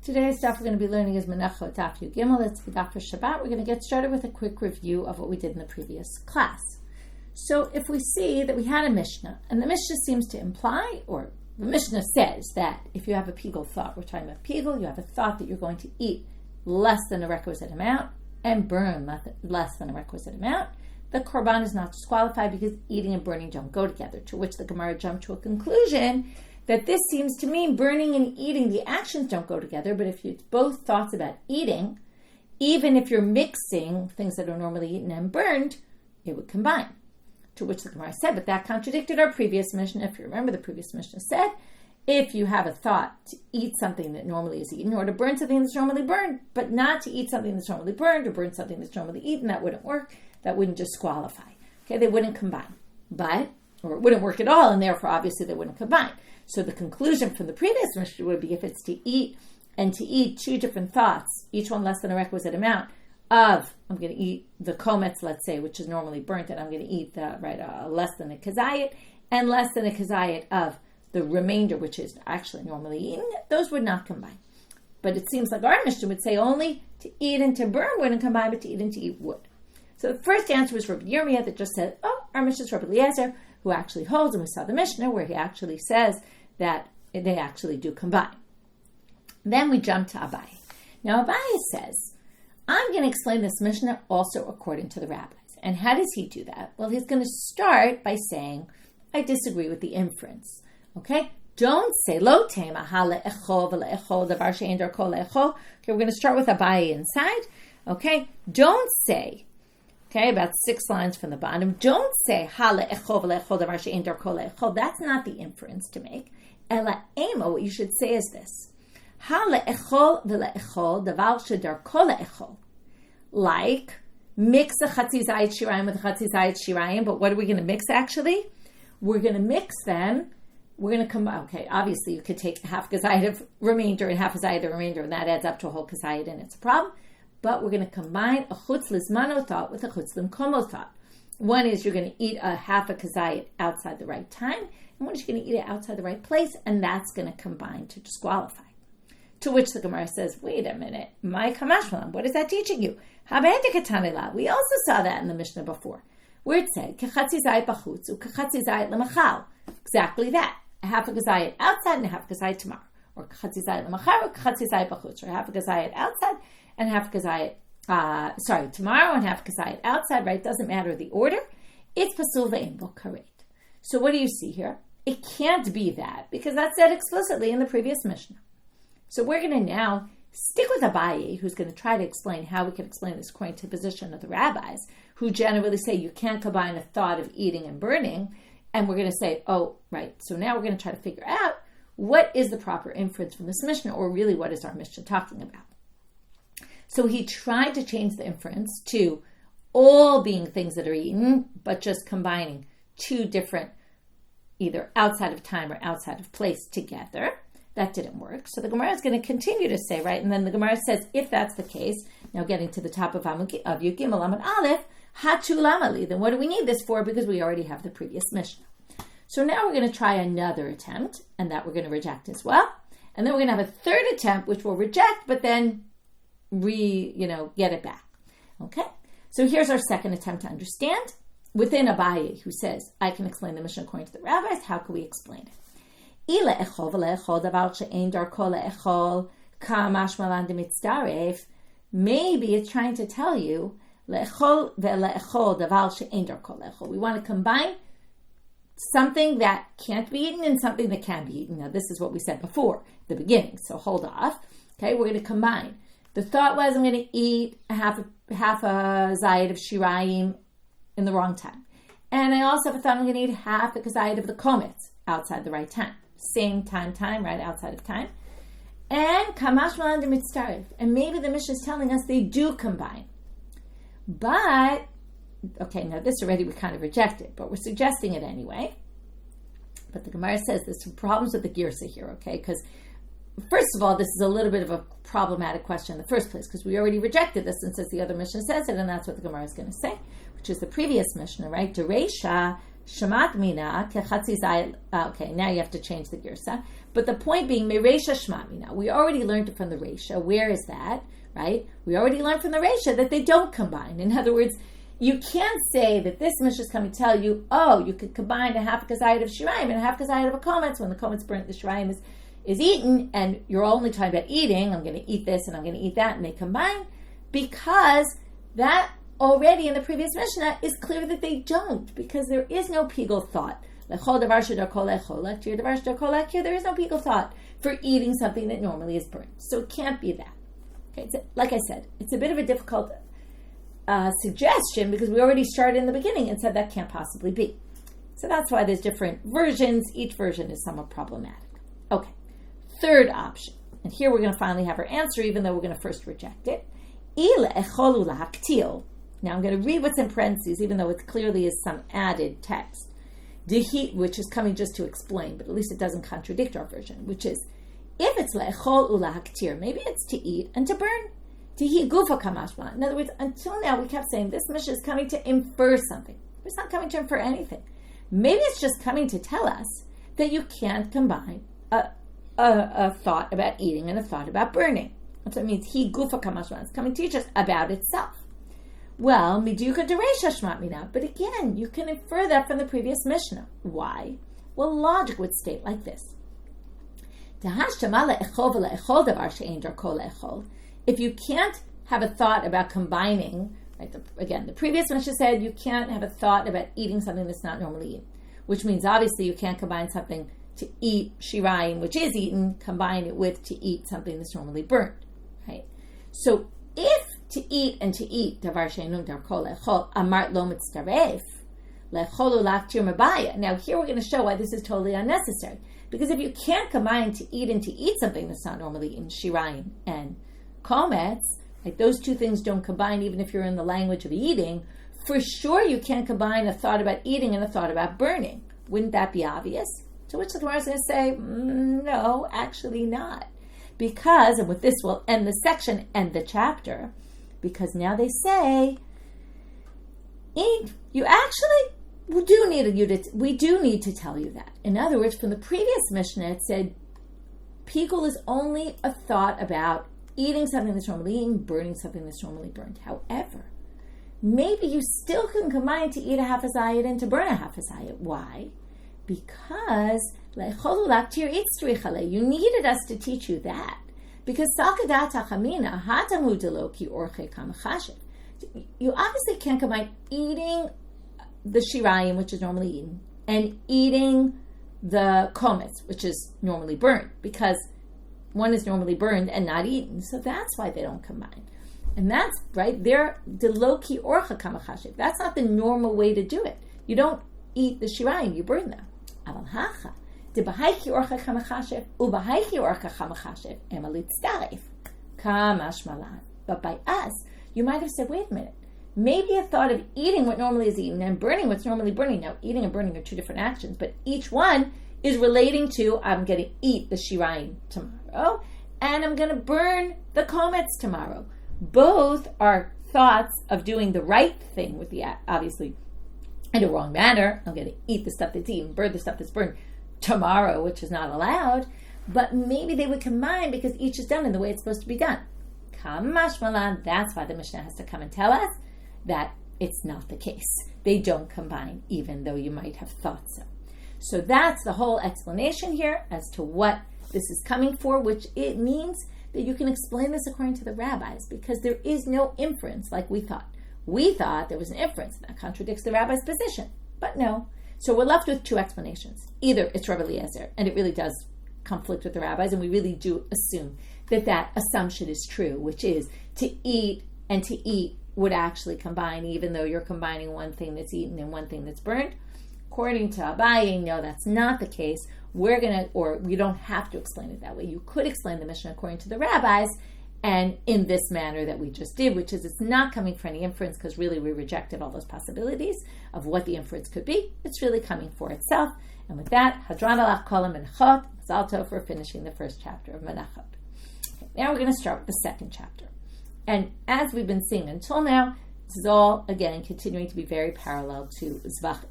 Today's stuff we're going to be learning is Menachot, Daf Yud Gimel. It's the Daf for Shabbat. We're going to get started with a quick review of what we did in the previous class. So if we see that we had a Mishna, and the Mishna seems to imply, or the Mishna says that if you have a pigul thought, we're talking about pigul, you have a thought that you're going to eat less than a requisite amount and burn less than a requisite amount, the korban is not disqualified because eating and burning don't go together, to which the Gemara jumped to a conclusion that this seems to mean burning and eating, the actions don't go together, but if it's both thoughts about eating, even if you're mixing things that are normally eaten and burned, it would combine. To which the Gemara said, but that contradicted our previous Mishna. If you remember, the previous Mishna said, if you have a thought to eat something that normally is eaten, or to burn something that's normally burned, but not to eat something that's normally burned, or burn something that's normally eaten, that wouldn't work. That wouldn't disqualify. Okay, they wouldn't combine. Or it wouldn't work at all, and therefore, obviously, they wouldn't combine. So the conclusion from the previous Mishnah would be if it's to eat two different thoughts, each one less than a requisite amount of, I'm going to eat the kometz, let's say, which is normally burnt, and I'm going to eat less than a kazayit, and less than a kazayit of the remainder, which is actually normally eaten, those would not combine. But it seems like our Mishnah would say only to eat and to burn wouldn't combine, but to eat and to eat would. So the first answer was Rabbi Yirmia that just said, our Mishnah is Rabbi Eliezer, who actually holds, and we saw the Mishnah where he actually says that they actually do combine. Then we jump to Abaye. Now Abaye says, I'm going to explain this Mishnah also according to the Rabbis. And how does he do that? Well, he's going to start by saying, I disagree with the inference. Okay? Don't say, lo tema ha le'echol v'le'echol davar she'en darko le'echol. Okay, we're going to start with Abaye inside. Okay? Don't say, okay, about 6 lines from the bottom. Don't say, ha le'echol v'le'echol davar she'en darko le'echol. That's not the inference to make. Ela ema, what you should say is this. Ha le'echol v'le'echol davar she'darko le'echol. Like, mix a chatzi zayit shirayim with a chatzi zayit shirayim, but what are we going to mix actually? We're going to mix them. We're going to combine. Okay, obviously you could take half kazayit of remainder and half kazayit of remainder, and that adds up to a whole kazayit, and it's a problem. But we're going to combine a chutz lizmano thought with a chutz limkomo thought. One is you're going to eat a half a kazayit outside the right time, and one is you're going to eat it outside the right place, and that's going to combine to disqualify. To which the Gemara says, wait a minute, my kamashmalam, what is that teaching you? We also saw that in the Mishnah before, where it said, kechatzi zayit bachutz ukechatzi zayit lemachal. Exactly that. A half a kazayit outside and a half a kazayit tomorrow. Or kechatzi zayit lemachal or kechatzi zayit bachutz. Or half a kazayit outside and half a kazayit, tomorrow and half a kazayit outside, right? Doesn't matter the order. It's pasul ve'en bo karet. So what do you see here? It can't be that, because that's said explicitly in the previous Mishnah. So we're going to now stick with Abaye, who's going to try to explain how we can explain this according to the position of the rabbis, who generally say you can't combine a thought of eating and burning, and we're going to say, oh, right, so now we're going to try to figure out what is the proper inference from this Mishnah, or really what is our Mishnah talking about. So he tried to change the inference to all being things that are eaten, but just combining two different, either outside of time or outside of place together. That didn't work. So the Gemara is going to continue to say, right? And then the Gemara says, if that's the case, now getting to the top of Yud Gimel Amud Aleph, Hatu Lamali, then what do we need this for? Because we already have the previous Mishnah. So now we're going to try another attempt, and that we're going to reject as well. And then we're going to have a third attempt, which we'll reject, but then get it back. Okay? So here's our second attempt to understand. Within Abaye, who says, I can explain the Mishnah according to the rabbis, how can we explain it? Maybe it's trying to tell you we want to combine something that can't be eaten and something that can be eaten. Now this is what we said before, the beginning, so hold off. Okay, we're going to combine. The thought was I'm going to eat half a zayit of shirayim in the wrong time. And I also have a thought I'm going to eat half a zayit of the kometz outside the right time. Same time, right outside of time. And kamash malan de mitzarif. And maybe the Mishnah is telling us they do combine. But, okay, now this already we kind of rejected, but we're suggesting it anyway. But the Gemara says there's some problems with the girsa here, okay? Because, first of all, this is a little bit of a problematic question in the first place, because we already rejected this, and since the other Mishnah says it, and that's what the Gemara is going to say, which is the previous Mishnah, right? Dereisha Shmat mina kechatzi zayit. Okay, now you have to change the girsa. But the point being, meresha shmat mina. We already learned it from the resha. Where is that? Right? We already learned from the resha that they don't combine. In other words, you can't say that this Mishna is coming to tell you, oh, you could combine a half kazayit of shirayim and a half kazayit of a kometz. When the kometz burnt, the shirayim is eaten, and you're only talking about eating. I'm going to eat this and I'm going to eat that, and they combine, because that already in the previous Mishnah is clear that they don't, because there is no pigul thought. There is no pigul thought for eating something that normally is burnt. So it can't be that. Okay, like I said, it's a bit of a difficult suggestion, because we already started in the beginning and said that can't possibly be. So that's why there's different versions. Each version is somewhat problematic. Okay, third option. And here we're going to finally have our answer, even though we're going to first reject it. Now I'm going to read what's in parentheses, even though it clearly is some added text, which is coming just to explain, but at least it doesn't contradict our version, which is, if it's le'echol ulahaktir, maybe it's to eat and to burn. Tihi gufa kamashma. In other words, until now we kept saying this Mishna is coming to infer something. It's not coming to infer anything. Maybe it's just coming to tell us that you can't combine a thought about eating and a thought about burning. That's what it means. He gufa kamashma. It's coming to teach us about itself. Well, miduka dereisha shmat mina. But again, you can infer that from the previous Mishnah. Why? Well, logic would state like this. If you can't have a thought about combining, right, the previous Mishnah said you can't have a thought about eating something that's not normally eaten, which means obviously you can't combine something to eat shirayim, which is eaten, combine it with to eat something that's normally burnt, right? So if to eat and to eat, davar she'enu darko le'echol, amart lo mitztaref, le'echol ulaktir mabaya. Now here we're going to show why this is totally unnecessary. Because if you can't combine to eat and to eat something that's not normally eaten, shirayim and kometz, like those two things don't combine even if you're in the language of eating, for sure you can't combine a thought about eating and a thought about burning. Wouldn't that be obvious? To which the Gemara is going to say, no, actually not. Because, and with this we'll end the section and the chapter, because now they say, you actually, we do need to tell you that. In other words, from the previous Mishnah, it said, pigul is only a thought about eating something that's normally eaten, burning something that's normally burned. However, maybe you still can combine to eat a half a zayit and to burn a half a zayit. Why? Because you needed us to teach you that. Because you obviously can't combine eating the shirayim, which is normally eaten, and eating the kometz, which is normally burned, because one is normally burned and not eaten. So that's why they don't combine. And that's, right, they're deloki orcha kamachashiv. That's not the normal way to do it. You don't eat the shirayim, you burn them. Aval hacha, debahaiki orcha kamachashiv, ubahaiki orcha kamachashiv, emalit starif, kamash malan. But by us, you might have said, wait a minute, maybe a thought of eating what normally is eaten and burning what's normally burning. Now, eating and burning are two different actions, but each one is relating to, I'm going to eat the shirayim tomorrow, and I'm going to burn the kometz tomorrow. Both are thoughts of doing the right thing with the, obviously, in a wrong manner. I'm going to eat the stuff that's eaten, burn the stuff that's burned tomorrow, which is not allowed. But maybe they would combine because each is done in the way it's supposed to be done. Kamash malan, that's why the Mishnah has to come and tell us that it's not the case. They don't combine, even though you might have thought so. So that's the whole explanation here as to what this is coming for, which it means that you can explain this according to the rabbis, because there is no inference like we thought. We thought there was an inference that contradicts the rabbi's position, but no. So we're left with two explanations. Either it's Rabbi Eliezer, and it really does conflict with the rabbis, and we really do assume that that assumption is true, which is to eat and to eat would actually combine, even though you're combining one thing that's eaten and one thing that's burned. According to Abaye, no, that's not the case. We don't have to explain it that way. You could explain the Mishnah according to the rabbis, and in this manner that we just did, which is it's not coming for any inference, because really we rejected all those possibilities of what the inference could be. It's really coming for itself. And with that, Hadran alach kol Menachot, Mazal Tov for finishing the first chapter of Menachot. Okay, now we're going to start with the second chapter. And as we've been seeing until now, this is all, again, continuing to be very parallel to Zvachim.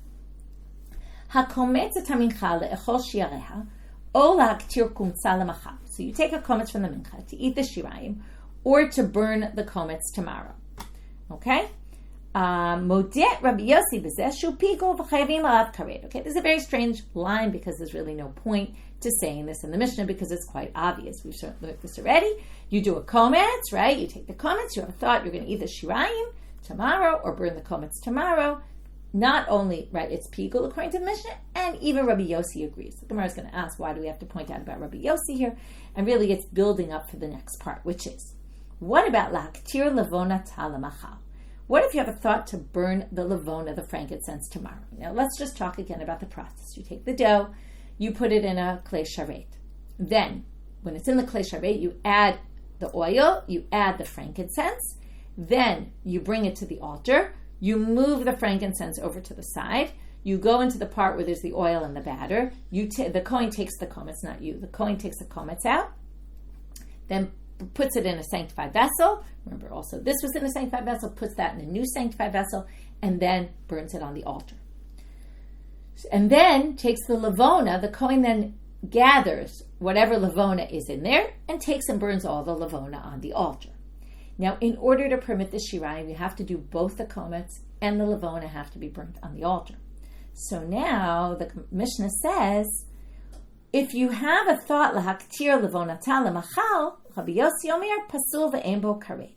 hakometz et hamincha le'echol shiareha, o la'aktir kumtza lemachar. So you take a kometz from the mincha to eat the shirayim, or to burn the kometz tomorrow. Okay? Modet Rabbi Yosi b'zeh shu pigul v'chayavim alav karet. Okay, this is a very strange line because there's really no point to saying this in the Mishnah because it's quite obvious. We've learned this already. You do a kometz, right? You take the kometz, you have a thought you're going to eat the shirayim tomorrow or burn the kometz tomorrow. Not only, right, it's pigul according to the Mishnah, and even Rabbi Yosi agrees. The Gemara is going to ask, why do we have to point out about Rabbi Yosi here? And really it's building up for the next part, which is, what about laktir levona talamachal? What if you have a thought to burn the levona, the frankincense, tomorrow? Now let's just talk again about the process. You take the dough, you put it in a klei sharet. Then, when it's in the klei sharet, you add the oil, you add the frankincense, then you bring it to the altar, you move the frankincense over to the side, you go into the part where there's the oil and the batter, the Kohen takes the kometz, not you, the Kohen takes the kometz out, then puts it in a sanctified vessel. Remember also this was in a sanctified vessel, puts that in a new sanctified vessel, and then burns it on the altar. And then takes the levona, the Kohen then gathers whatever levona is in there and takes and burns all the levona on the altar. Now, in order to permit the shirayim, you have to do both the kometz and the levona have to be burnt on the altar. So now the Mishnah says, if you have a thought lahaktir levonata lemachal, Rabbi Yosi omer pasul ve'en bo karet.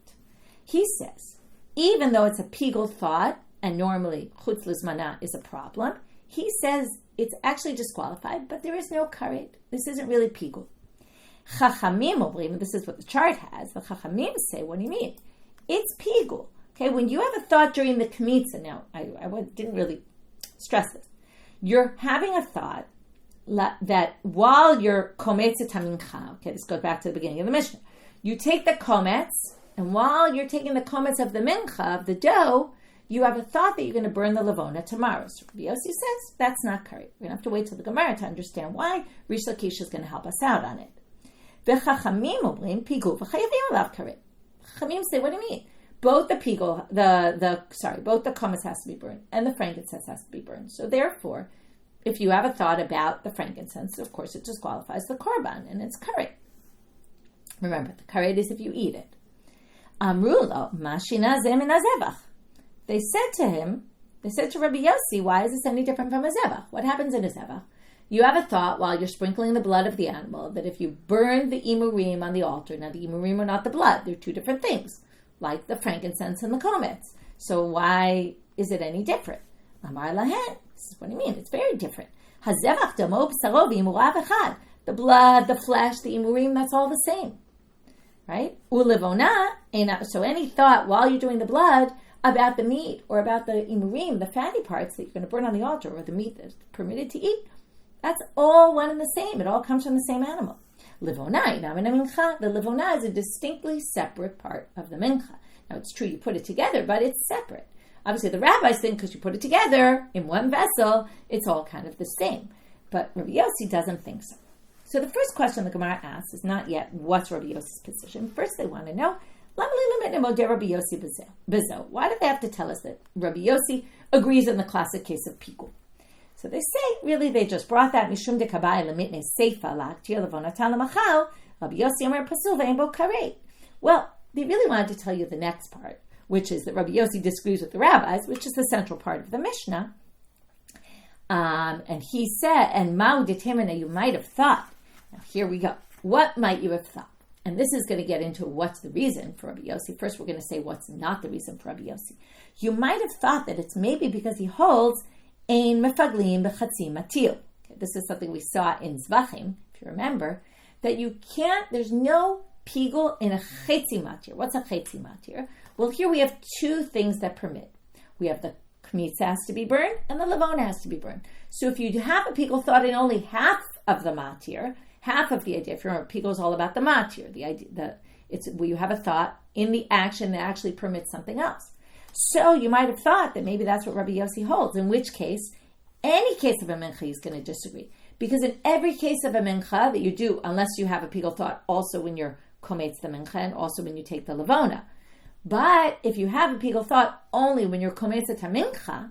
He says, even though it's a pigul thought, and normally chutz lizmana is a problem, he says it's actually disqualified, but there is no karet. This isn't really pigul. Chachamim obrim, this is what the chart has. The Chachamim say, what do you mean? It's pigul. Okay, when you have a thought during the kmitza, now I didn't really stress this. You're having a thought that while you're kometz et mincha, okay, this goes back to the beginning of the Mishnah, you take the kometz, and while you're taking the kometz of the mincha, of the dough, you have a thought that you're going to burn the levona tomorrow. So Rabbi Yosi says that's not correct. We're going to have to wait till the Gemara to understand why. Reish Lakish is going to help us out on it. V'chachamim obrim pigul v'chayavim alav karet. Chachamim say, what do you mean? Both the pigul, both the kometz has to be burned and the frankincense has to be burned. So therefore, if you have a thought about the frankincense, of course it disqualifies the korban, and it's karet. Remember, the karet is if you eat it. Amrulo mashina zeh min hazevach. They said to Rabbi Yosi, why is this any different from a zevach? What happens in a zevach? You have a thought while you're sprinkling the blood of the animal that if you burn the imurim on the altar, now the imurim are not the blood, they're two different things, like the frankincense and the kometz. So why is it any different? Amar lahen. This is what I mean. It's very different. Hazevach damo b'saro v'imurav echad. The blood, the flesh, the imurim, that's all the same. Right? Ulevona, so any thought while you're doing the blood about the meat or about the imurim, the fatty parts that you're going to burn on the altar, or the meat that's permitted to eat, that's all one and the same. It all comes from the same animal. Livonai, the livonai is a distinctly separate part of the mincha. Now it's true you put it together, but it's separate. Obviously the rabbis think because you put it together in one vessel, it's all kind of the same. But Rabbi Yosi doesn't think so. So the first question the Gemara asks is not yet what's Rabbi Yosi's position. First they want to know, why do they have to tell us that Rabbi Yosi agrees in the classic case of pigul? So they say, really, they just brought that mishum de Abaye lemitne seifa la'aktir levonatan lemachal, Rabbi Yosi omer pasul ve'en bo karet. Well, they really wanted to tell you the next part, which is that Rabbi Yosi disagrees with the rabbis, which is the central part of the Mishnah. And he said, and ma'u detemina, you might have thought. Now here we go. What might you have thought? And this is going to get into what's the reason for Rabbi Yosi. First, we're going to say what's not the reason for Rabbi Yosi. You might have thought that it's maybe because he holds ein mefaglim b'chatzi matir. Okay, this is something we saw in Zvachim, if you remember, that you can't, there's no pigul in a chetzi matir. What's a chetzi matir? Well, here we have two things that permit. We have the kmitza has to be burned and the levona has to be burned. So if you have a pigul thought in only half of the matir, half of the idea, if you remember, pigul is all about the matir, the idea, it's where you have a thought in the action that actually permits something else. So you might have thought that maybe that's what Rabbi Yosi holds, in which case, any case of a mincha he's going to disagree. Because in every case of a mincha that you do, unless you have a pigul thought also when you're kometz the mincha and also when you take the levona. But if you have a pigul thought only when you're kometz the mincha,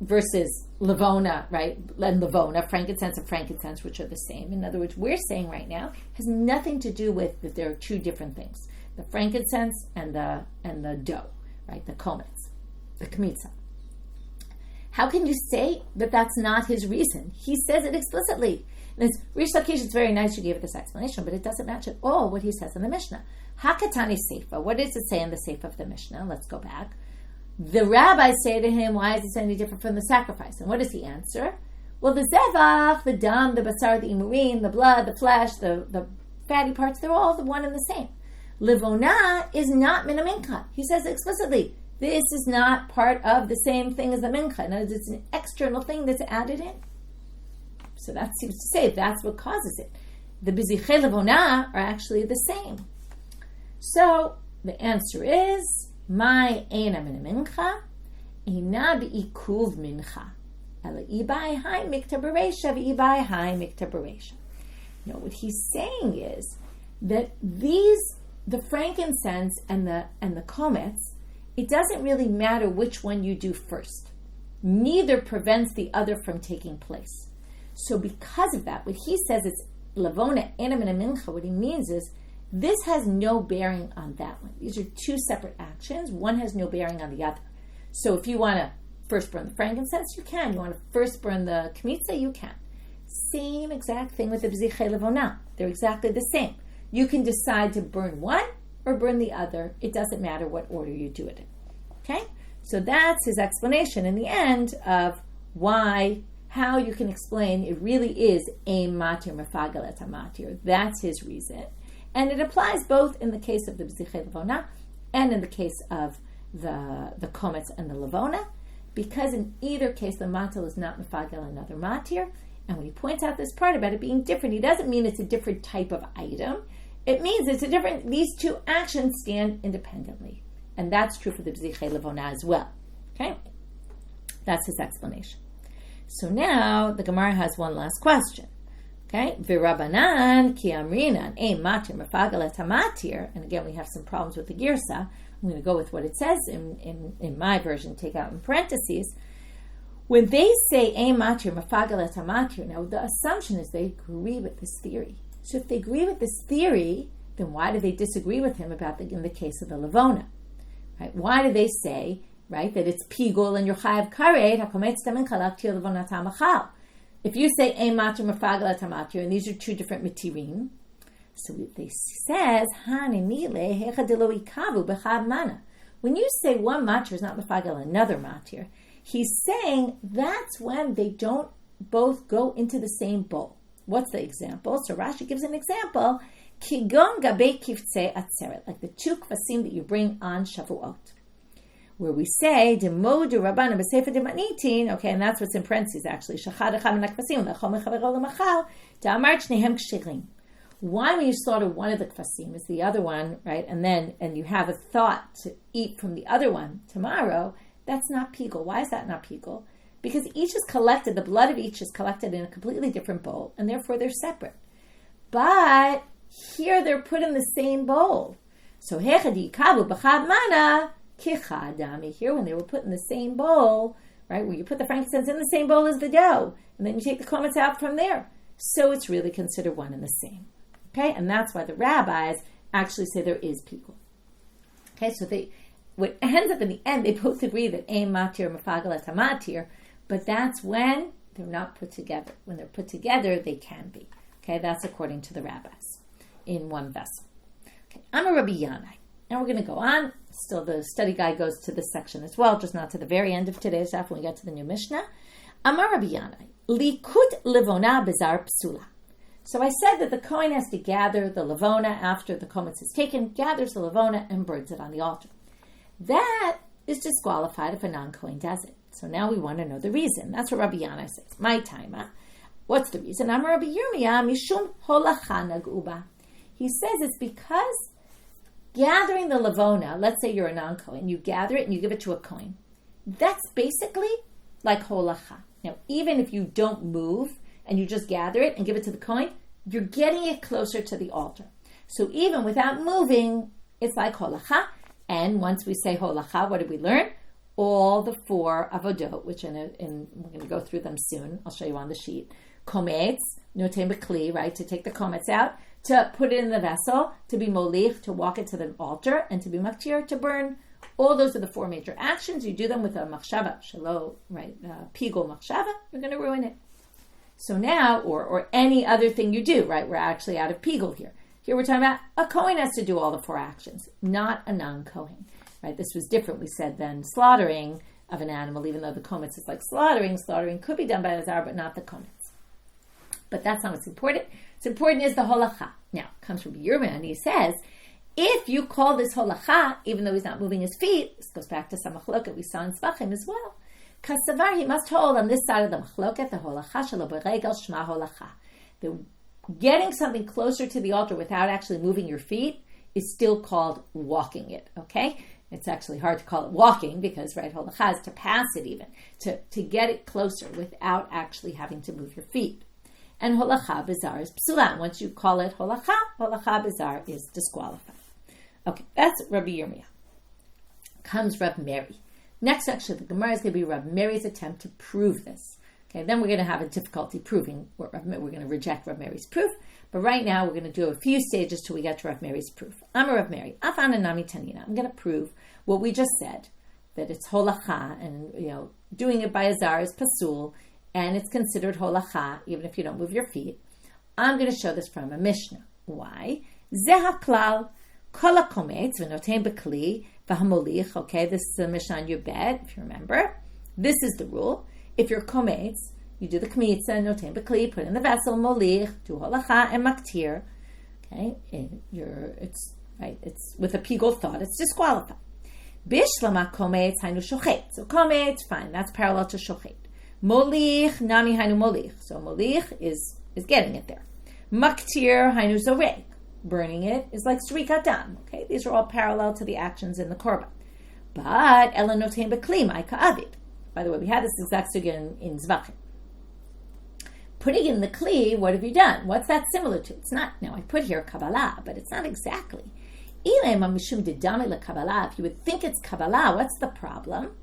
versus lavona, right? And lavona, frankincense and frankincense, which are the same. In other words, we're saying right now has nothing to do with that there are two different things: the frankincense and the dough, right? The komets, the kmitza. How can you say that that's not his reason? He says it explicitly. And it's Reish Lakish. It's very nice you gave it this explanation, but it doesn't match at all what he says in the Mishnah. Hakatani Seifa. What does it say in the Seifa of the Mishnah? Let's go back. The rabbis say to him, why is this any different from the sacrifice? And what does he answer? Well, the zevach, the dam, the basar, the imurin, the blood, the flesh, the fatty parts, they're all the one and the same. Livona is not min mincha. He says explicitly, this is not part of the same thing as the mincha. In other words, it's an external thing that's added in. So that seems to say that's what causes it. The bizichei livona are actually the same. So the answer is, my eina min mincha, eina be'ikuv mincha. Ela ibai hai mikta bereisha v'ibai hai mikta bereisha. You know, what he's saying is that the frankincense and the komets, it doesn't really matter which one you do first. Neither prevents the other from taking place. So because of that, what he says is lavona eina min mincha, what he means is this has no bearing on that one. These are two separate actions. One has no bearing on the other. So if you want to first burn the frankincense, you can. You want to first burn the kmitza, you can. Same exact thing with the b'zichei levona. They're exactly the same. You can decide to burn one or burn the other. It doesn't matter what order you do it in. Okay? So that's his explanation in the end of how you can explain it really is a matir mefagel et matir. That's his reason. And it applies both in the case of the b'zichei levona and in the case of the komets and the levona, because in either case the matil is not mefagel another matir. And when he points out this part about it being different, he doesn't mean it's a different type of item. It means it's a different, these two actions stand independently. And that's true for the b'zichei levona as well. Okay? That's his explanation. So now the Gemara has one last question. Okay, v'rabanan ki amrinan ein matir mefagel et matir. And again, we have some problems with the girsa. I'm going to go with what it says in my version, take out in parentheses. When they say ein matir mefagel et matir, now the assumption is they agree with this theory. So if they agree with this theory, then why do they disagree with him about in the case of the levona? Right? Why do they say, right, that it's pigul and you're chayav karet hakometz tamin chalaktir levona tamachal? If you say ein matir mefagel et matir, and these are two different matirim, so they says hanimile hechadilo ikavu bechad mana. When you say one matir is not mefagel another matir, he's saying that's when they don't both go into the same bowl. What's the example? So Rashi gives an example, kigon gabe kiftzei atzeret, like the two kvasim that you bring on Shavuot, where we say demo de rabbanan b'sefer de matnitin. Okay, and that's what's in parentheses actually. Shachad echad min hakvasim lechol mechavero lemachal da'amar shnehem kshirim. Why, when you slaughter one of the kvasim, is the other one, right? And you have a thought to eat from the other one tomorrow. That's not pigul. Why is that not pigul? Because each is collected. The blood of each is collected in a completely different bowl, and therefore they're separate. But here they're put in the same bowl. So hechad yikavu b'chad mana. Here, when they were put in the same bowl, right, where you put the frankincense in the same bowl as the dough, and then you take the komets out from there. So it's really considered one and the same. Okay, and that's why the rabbis actually say there is pigul. Okay, so what ends up in the end, they both agree that ein matir mefagel et matir, but that's when they're not put together. When they're put together, they can be. Okay, that's according to the rabbis in one vessel. Okay, I'm a Rabbi Yirmia. Now we're going to go on. Still, the study guide goes to this section as well, just not to the very end of today's daf when we get to the new Mishnah. Amar Rabbi Yirmia, likut levona bezar psula. So I said that the Kohen has to gather the levona after the komets is taken, gathers the levona and burns it on the altar. That is disqualified if a non-Kohen does it. So now we want to know the reason. That's what Rabbi Yirmia says. My time. What's the reason? Amar Rabbi Yirmia mishum holacha naguba. He says it's because gathering the levona, let's say you're a non-Kohen, you gather it and you give it to a Kohen. That's basically like holacha. Now, even if you don't move and you just gather it and give it to the Kohen, you're getting it closer to the altar. So even without moving, it's like holacha. And once we say holacha, what did we learn? all the 4 avodot, which we're going to go through them soon. I'll show you on the sheet. Kometz, notem bekli, right, to take the komets out, to put it in the vessel, to be molich, to walk it to the altar, and to be matir, to burn. All those are the 4 major actions. You do them with a machshava, shelo, right, pigul machshava, you're going to ruin it. So now, or any other thing you do, right, we're actually out of pigul here. Here we're talking about a Kohen has to do all the 4 actions, not a non-Kohen. Right, this was different, we said, than slaughtering of an animal, even though the komets is like slaughtering. Slaughtering could be done by Azar, but not the komets. But that's not what's important. What's important is the holacha. Now, it comes from Rabbi Yirmia, and he says, if you call this holacha, even though he's not moving his feet, this goes back to some machloket we saw in Svachim as well, kasavar, he must hold on this side of the machloket, the holacha shelo b'regel shma holacha. The getting something closer to the altar without actually moving your feet is still called walking it, okay? It's actually hard to call it walking because, right, holacha is to pass it even, to get it closer without actually having to move your feet. And holacha bizar is psula. Once you call it holacha bizar is disqualified. Okay, that's Rabbi Yirmia. Comes Rabbi Mary. Next, actually, the Gemara is going to be Rabbi Mary's attempt to prove this. Okay, then we're going to have a difficulty proving. We're going to reject Rabbi Mary's proof. But right now, we're going to do a few stages till we get to Rav Mary's proof. I'm a Rav Mary. Afana nami tanina. I'm going to prove what we just said, that it's holacha, and doing it by azar is pasul, and it's considered holacha even if you don't move your feet. I'm going to show this from a Mishna. Why? Zeh haklal kol hakometz v'noten bekli v'hamolich. Okay, this is the Mishna on your bed, if you remember. This is the rule. If you're kometz, you do the kmitza, noten bekli, put in the vessel, molich, do holacha and matir. Okay, it's with a pigul thought, it's disqualified. Bishlama kometz hainu shochet. So kometz, fine, that's parallel to shochet. Molich, nami hainu molich. So molich is getting it there. Matir hainu zorek. Burning it is like srikat dam. Okay, these are all parallel to the actions in the korban. But ela noten bekli, mai ka'avid. By the way, we had this exact sugya in Zvachim. Putting in the kli, what have you done? What's that similar to? It's not, now I put here Kabbalah, but it's not exactly. If you would think it's Kabbalah, what's the problem?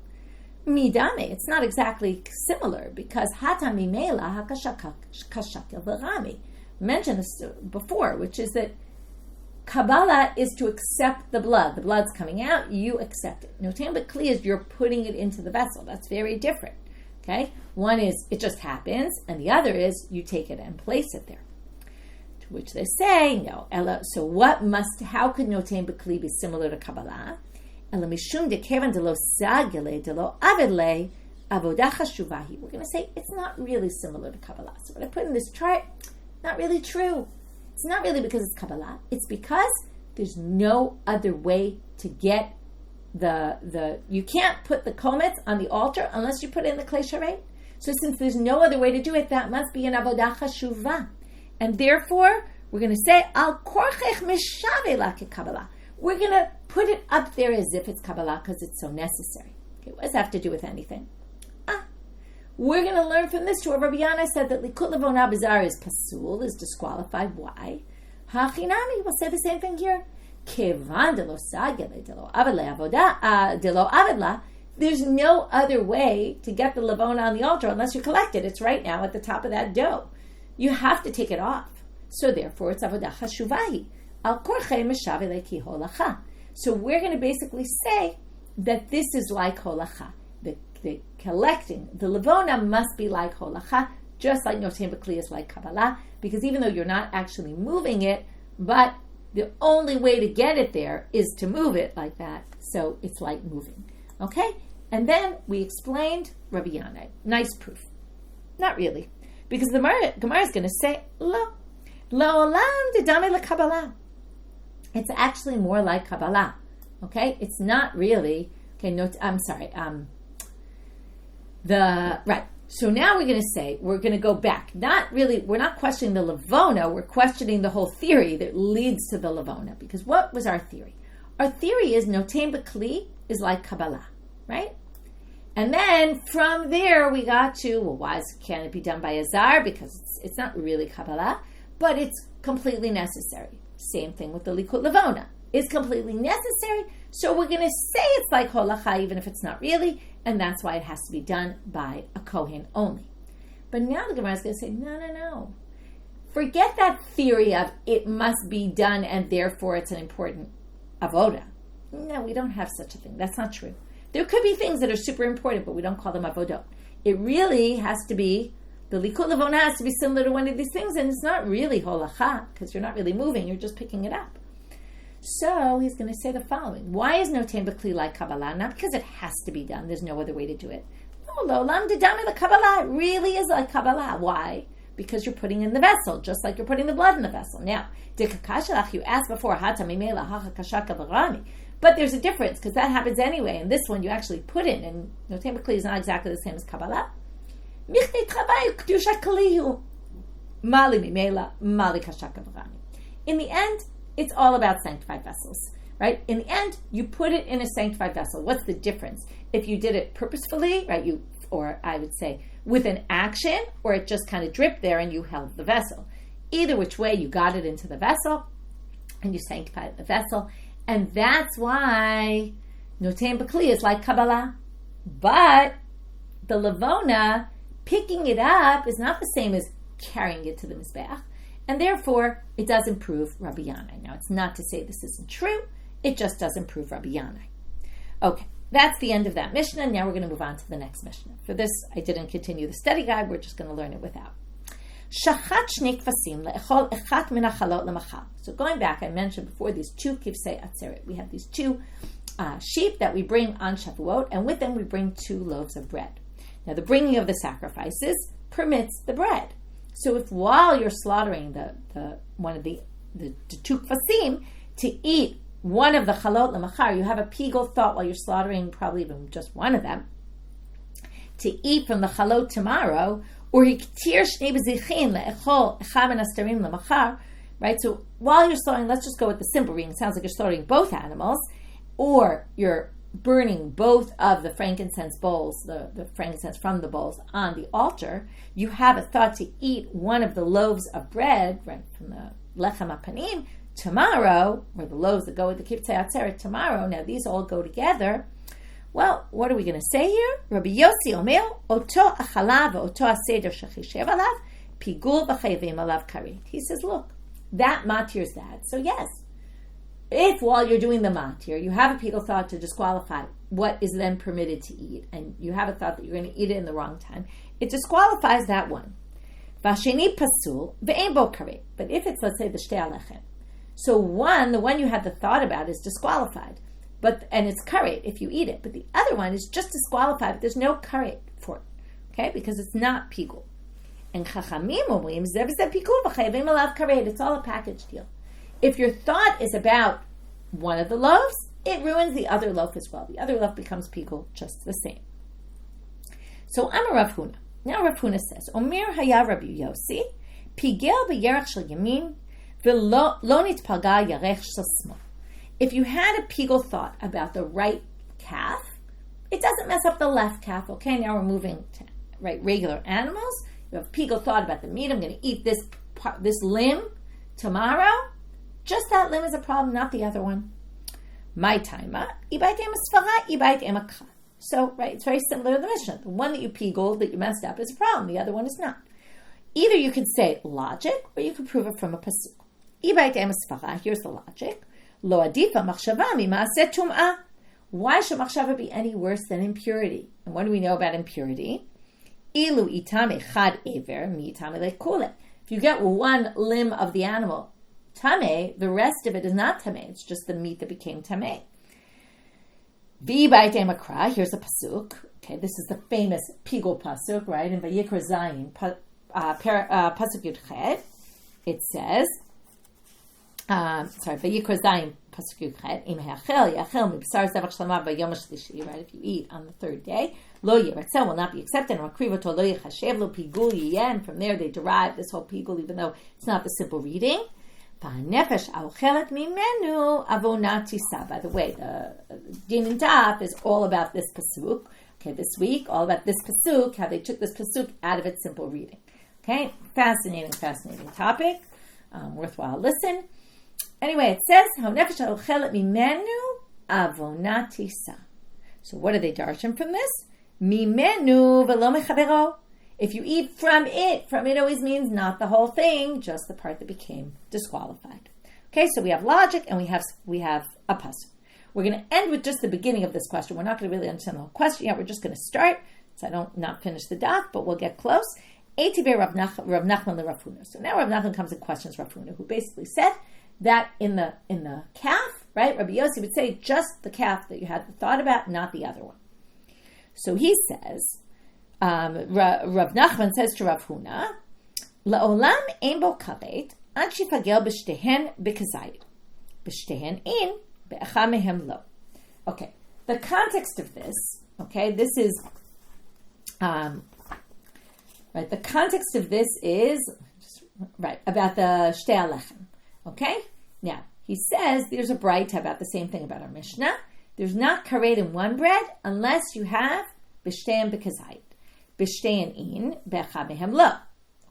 Midame, it's not exactly similar, because Hata Mimela Hakashakil V'Rami. Mentioned this before, which is that Kabbalah is to accept the blood. The blood's coming out, you accept it. Notam B'Kli is you're putting it into the vessel. That's very different. Okay? One is it just happens, and the other is you take it and place it there. To which they say, no. So how could Notem B'Kli be similar to Kabbalah? Ela mishum de kevan de lo sagele de lo avedle avodah chashuvahi. We're going to say it's not really similar to Kabbalah. So what I put in this chart, not really true. It's not really because it's Kabbalah. It's because there's no other way to get you can't put the komets on the altar unless you put it in the klei sharet. So since there's no other way to do it, that must be an avodah chashuvah. And therefore, we're going to say, al korchech mishave la Kabbalah. We're going to put it up there as if it's Kabbalah because it's so necessary. Okay, what does that have to do with anything? We're going to learn from this too. Rabbi Yana said that likut levona bizar is pasul, is disqualified. Why? Hachinami, we'll say the same thing here. Kevan de lo sagele de lo avedla. There's no other way to get the levona on the altar unless you collect it. It's right now at the top of that dough. You have to take it off. So therefore, it's avodah chashuvahi. Al korche meshave leki holacha. So we're going to basically say that this is like holacha. The collecting, the levona must be like holacha, just like notem b'kli is like Kabbalah, because even though you're not actually moving it, but the only way to get it there is to move it like that, so it's like moving. Okay? And then we explained Rabbi Yana. Nice proof. Not really. Because the Gemara is going to say, lo olam dedame le Kabbalah. It's actually more like Kabbalah. Okay? It's not really, right. So now we're going to say, we're going to go back. Not really, we're not questioning the levona, we're questioning the whole theory that leads to the levona. Because what was our theory? Our theory is notem b'kli is like Kabbalah, right? And then from there we got to, why can't it be done by Azar? Because it's not really Kabbalah, but it's completely necessary. Same thing with the likut levona. It's completely necessary, So we're going to say it's like holacha, even if it's not really, and that's why it has to be done by a kohen only. But now the Gemara is going to say, no. Forget that theory of it must be done and therefore it's an important avoda. No, we don't have such a thing. That's not true. There could be things that are super important, but we don't call them avodot. It really has to be, the likut levona has to be similar to one of these things, and it's not really holacha, because you're not really moving, you're just picking it up. So he's going to say the following. Why is noten b'kli like Kabbalah? Not because it has to be done. There's no other way to do it. No, lo'olam dedami like Kabbalah. It really is like Kabbalah. Why? Because you're putting in the vessel, just like you're putting the blood in the vessel. Now, you asked before, but there's a difference, because that happens anyway. And this one you actually put in, and noten b'kli is not exactly the same as Kabbalah. In the end, it's all about sanctified vessels, right? In the end, you put it in a sanctified vessel. What's the difference? If you did it purposefully, right? Or I would say with an action, or it just kind of dripped there and you held the vessel. Either which way, you got it into the vessel and you sanctified the vessel. And that's why noten b'kli is like Kabbalah. But the levona, picking it up, is not the same as carrying it to the mizbeach. And therefore, it doesn't prove Rabbi Yannai. Now, it's not to say this isn't true. It just doesn't prove Rabbi Yannai. Okay, that's the end of that Mishnah. Now we're going to move on to the next Mishnah. For this, I didn't continue the study guide. We're just going to learn it without. Shachat shnei kvasim le'echol echat min hachalot lemachal. So going back, I mentioned before these two kivsei atzeret. We have these two sheep that we bring on Shavuot, and with them we bring 2 loaves of bread. Now, the bringing of the sacrifices permits the bread. So if while you're slaughtering the one of the 2 kvasim, to eat one of the chalot lemachar, you have a pigul thought while you're slaughtering probably even just one of them, to eat from the chalot tomorrow, or hiktir shnei bezichin le'echol echad min hastarim lemachar, right? So while you're slaughtering, let's just go with the simple reading. It sounds like you're slaughtering both animals, or you're burning both of the frankincense bowls, the frankincense from the bowls on the altar. You have a thought to eat one of the loaves of bread, right, from the lechem apanim, tomorrow, or the loaves that go with the kivtzei atzeret tomorrow. Now these all go together. Well, what are we going to say here? Rabbi Yosi omer, oto achala ve'oto aseder shechishev alav, pigul v'chayvim alav karet. He says, look, that matirs that. So yes, if while you're doing the matir, you have a pigul thought to disqualify what is then permitted to eat, and you have a thought that you're going to eat it in the wrong time, it disqualifies that one. Vasheni pasul ve'ein bo karet. But if it's, let's say, the shtei alechem, so the one you had the thought about is disqualified, and it's karet if you eat it. But the other one is just disqualified, but there's no karet for it, okay? Because it's not pigul. And chachamim omrim zev zev pigul v'chayvim alav karet. It's all a package deal. If your thought is about one of the loaves, it ruins the other loaf as well. The other loaf becomes pigul just the same. So Amar Rav Huna. Now Rav Huna says, Omer haya Rabbi Yosi, pigel b'yerach shel yamin, v'lo nitpaga yarech shel smol. If you had a pigul thought about the right calf, it doesn't mess up the left calf. Okay, now we're moving to regular animals. You have a pigul thought about the meat. I'm going to eat this limb tomorrow. Just that limb is a problem, not the other one. My timer, ibayt ema svara, ibayt ema kha. So, right, it's very similar to the Mishnah. The one that you piguled, that you messed up, is a problem. The other one is not. Either you could say logic, or you could prove it from a pasuk. Ibayt ema svara, here's the logic. Lo adifa machshava mima'aseh tum'ah. Why should machshava be any worse than impurity? And what do we know about impurity? Ilu itam echad ever mi'itam lekule. If you get one limb of the animal tameh, the rest of it is not tameh. It's just the meat that became tameh. V'bayit emakra. Here's a pasuk. Okay, this is the famous pigul pasuk, right? In Vayikra Zayin, pasuk Yud Chet, it says, Vayikra Zayin, pasuk Yud Chet, Im ha'achel ya'achel mibsar zevach shlama v'yom hashlishi. Right, if you eat on the 3rd day, lo yiratzeh will not be accepted, and akrivato lo yichashev lo pigul yiyeh. And from there they derive this whole pigul, even though it's not the simple reading. By the way, the Din and Daf is all about this pasuk. Okay, this week, all about this pasuk, how they took this pasuk out of its simple reading. Okay, fascinating topic. Worthwhile listen. Anyway, it says, avonatisa. So what are they darshan from this? Mimenu velo mechavero. If you eat from it always means not the whole thing, just the part that became disqualified. Okay, so we have logic and we have a pasuk. We're going to end with just the beginning of this question. We're not going to really understand the whole question yet. We're just going to start. So I don't not finish the daf, but we'll get close. Eitive Rav Nachman le Rav Huna. So now Rav Nachman comes and questions Rav Huna, who basically said that in the calf, right? Rabbi Yosi would say just the calf that you had thought about, not the other one. So he says, Rav Nachman says to Rav Huna, La'olam ein bo kavet ad shifagel b'shtehen b'kazayit. B'shtehen in, be'echa mehem lo. Okay, the context of this, okay, this is, right, the context of this is, right, about the shtei alechem, okay? Now, he says there's a braita about the same thing about our Mishnah. There's not karet in one bread unless you have b'shtein b'kazayit. B'shtein in, be'echa mehem lo.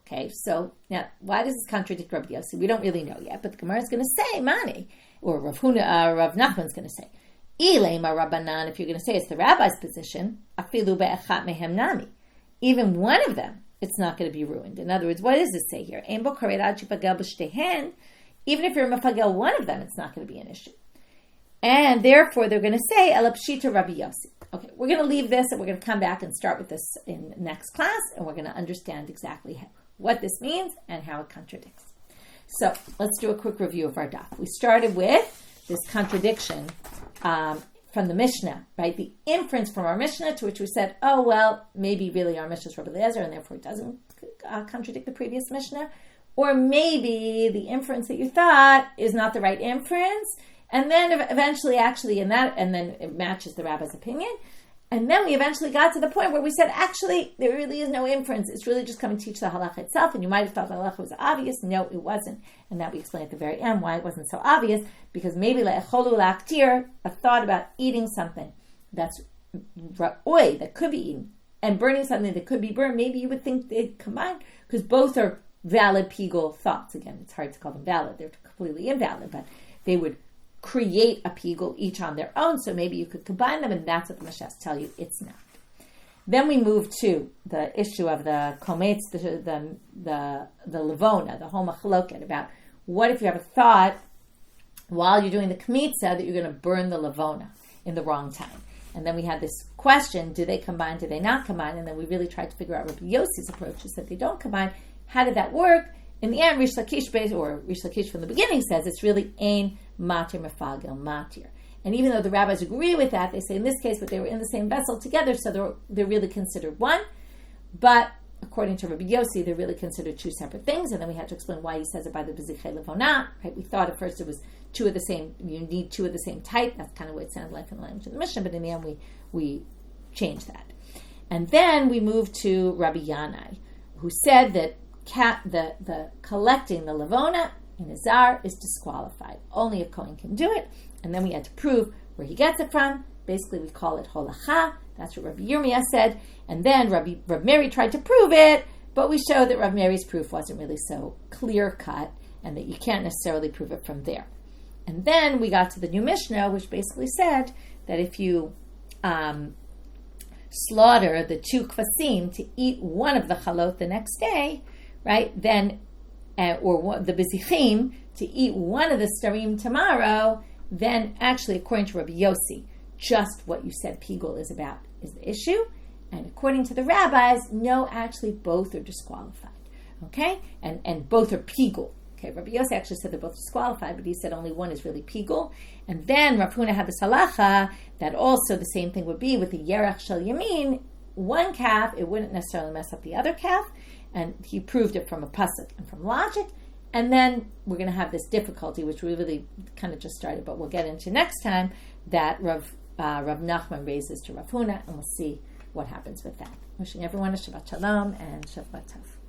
Okay, so now why does this contradict Rabbi Yosi? We don't really know yet, but the Gemara is going to say mani, or Rav Nachman is going to say ilema Rabbanan. If you're going to say it's the rabbi's position, afilu be'echat mehem nami, even one of them, it's not going to be ruined. In other words, what does it say here? Ein bo karet ad shifagel b'shtehen. Even if you're mafagel one of them, it's not going to be an issue. And therefore, they're going to say elapshita Rabbi Yosi. Okay, we're going to leave this and we're going to come back and start with this in next class, and we're going to understand exactly what this means and how it contradicts. So let's do a quick review of our daf. We started with this contradiction from the Mishnah, right? The inference from our Mishnah, to which we said, oh, well, maybe really our Mishnah is Rabbi Eliezer, and therefore it doesn't contradict the previous Mishnah. Or maybe the inference that you thought is not the right inference, and then eventually actually in that, and then it matches the rabbi's opinion. And then we eventually got to the point where we said, actually, there really is no inference. It's really just coming to teach the halacha itself. And you might have thought the halacha was obvious. No, it wasn't. And that we explained at the very end why it wasn't so obvious. Because maybe le'echolu la'aktir, a thought about eating something that's ra'oi, that could be eaten, and burning something that could be burned, maybe you would think they'd combine, because both are valid pigul thoughts. Again, it's hard to call them valid. They're completely invalid, but they would create a pigul each on their own, so maybe you could combine them, and that's what the Mashas tell you it's not. Then we move to the issue of the kometz, the levona, the whole machloket, about what if you have a thought while you're doing the kmitza that you're going to burn the levona in the wrong time. And then we had this question, do they combine, do they not combine? And then we really tried to figure out Rabbi Yosi's approach, is that they don't combine. How did that work? In the end, Reish Lakish from the beginning says it's really ein matir mefagel matir. And even though the rabbis agree with that, they say in this case, but they were in the same vessel together, so they're really considered one. But according to Rabbi Yosi, they're really considered two separate things. And then we had to explain why he says it by the bezichei levona. Right? We thought at first it was two of the same. You need two of the same type. That's kind of what it sounded like in the language of the Mishnah. But in the end, we changed that. And then we moved to Rabbi Yanai, who said that the collecting the levona in a zar is disqualified. Only if Kohen can do it. And then we had to prove where he gets it from. Basically, we call it holacha. That's what Rabbi Yirmia said. And then Rabbi Meir tried to prove it, but we showed that Rabbi Meir's proof wasn't really so clear-cut and that you can't necessarily prove it from there. And then we got to the new Mishnah, which basically said that if you slaughter the two kvasim to eat one of the chalot the next day, right, then, or the bezichim to eat one of the starim tomorrow, then actually, according to Rabbi Yosi, just what you said pigul is about is the issue. And according to the rabbis, no, actually both are disqualified. Okay? And both are pigul. Okay, Rabbi Yosi actually said they're both disqualified, but he said only one is really pigul. And then Rav Huna had the halacha that also the same thing would be with the yerach shel yamin, one calf, it wouldn't necessarily mess up the other calf. And he proved it from a pasuk and from logic. And then we're going to have this difficulty, which we really kind of just started, but we'll get into next time, that Rav Nachman raises to Rav Huna, and we'll see what happens with that. Wishing everyone a Shabbat Shalom and Shabbat Tov.